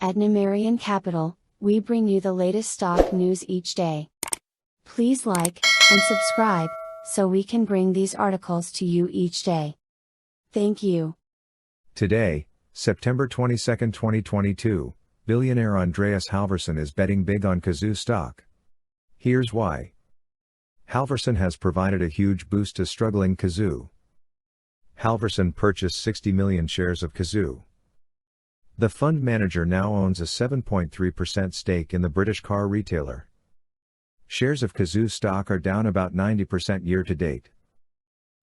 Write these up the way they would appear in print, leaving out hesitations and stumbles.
At Numerian Capital, we bring you the latest stock news each day. Please like and subscribe so we can bring these articles to you each day. Thank you. Today, September 22, 2022, billionaire Andreas Halvorsen is betting big on Cazoo stock. Here's why. Halvorsen has provided a huge boost to struggling Cazoo. Halvorsen purchased 60 million shares of Cazoo. The fund manager now owns a 7.3% stake in the British car retailer. Shares of Cazoo stock are down about 90% year to date.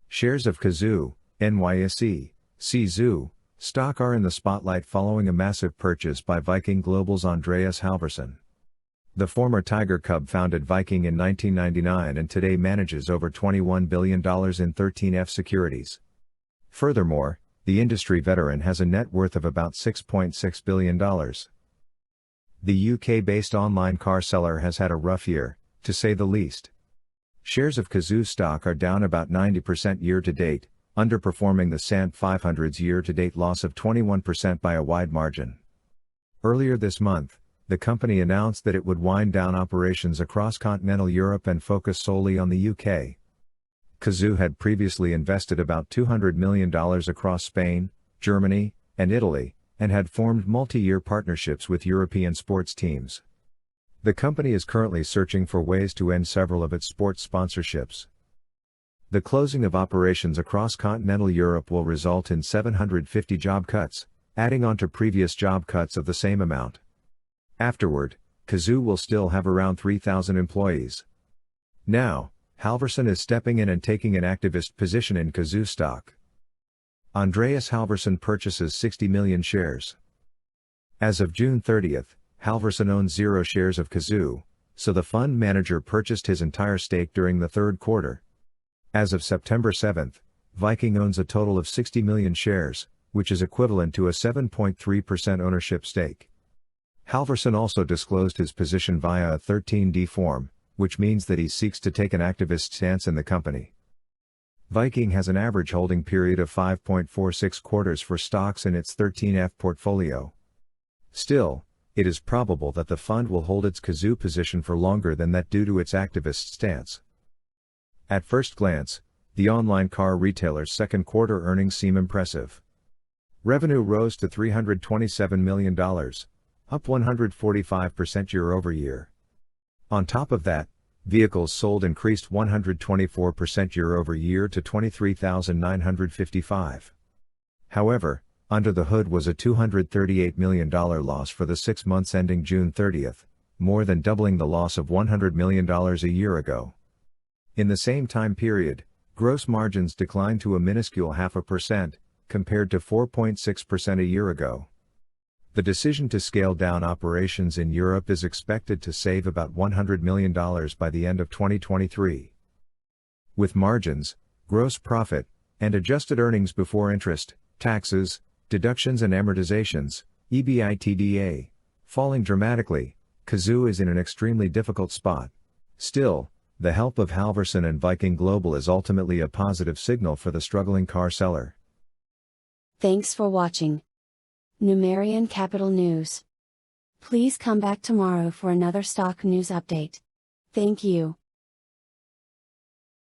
Shares of Cazoo, NYSE, CZOO, stock are in the spotlight following a massive purchase by Viking Global's Andreas Halvorsen. The former Tiger Cub founded Viking in 1999 and today manages over $21 billion in 13F securities. Furthermore, the industry veteran has a net worth of about $6.6 billion. The UK-based online car seller has had a rough year, to say the least. Shares of Cazoo stock are down about 90% year to date, underperforming the Sant 500's year-to-date loss of 21% by a wide margin. Earlier this month, the company announced that it would wind down operations across continental Europe and focus solely on the UK. Cazoo had previously invested about $200 million across Spain, Germany, and Italy, and had formed multi-year partnerships with European sports teams. The company is currently searching for ways to end several of its sports sponsorships. The closing of operations across continental Europe will result in 750 job cuts, adding on to previous job cuts of the same amount. Afterward, Cazoo will still have around 3,000 employees. Now, Halvorsen is stepping in and taking an activist position in Cazoo stock. Andreas Halvorsen purchases 60 million shares. As of June 30, Halvorsen owns 0 shares of Cazoo, so the fund manager purchased his entire stake during the third quarter. As of September 7, Viking owns a total of 60 million shares, which is equivalent to a 7.3% ownership stake. Halvorsen also disclosed his position via a 13D form, which means that he seeks to take an activist stance in the company. Viking has an average holding period of 5.46 quarters for stocks in its 13F portfolio. Still, it is probable that the fund will hold its Cazoo position for longer than that due to its activist stance. At first glance, the online car retailer's second quarter earnings seem impressive. Revenue rose to $327 million, up 145% year over year. On top of that, vehicles sold increased 124% year over year to 23,955. However, under the hood was a $238 million loss for the 6 months ending June 30, more than doubling the loss of $100 million a year ago. In the same time period, gross margins declined to a minuscule 0.5%, compared to 4.6% a year ago. The decision to scale down operations in Europe is expected to save about $100 million by the end of 2023. With margins, gross profit, and adjusted earnings before interest, taxes, deductions and amortizations, EBITDA, falling dramatically, Cazoo is in an extremely difficult spot. Still, the help of Halvorsen and Viking Global is ultimately a positive signal for the struggling car seller. Thanks for watching Numerian Capital News. Please come back tomorrow for another stock news update. Thank you.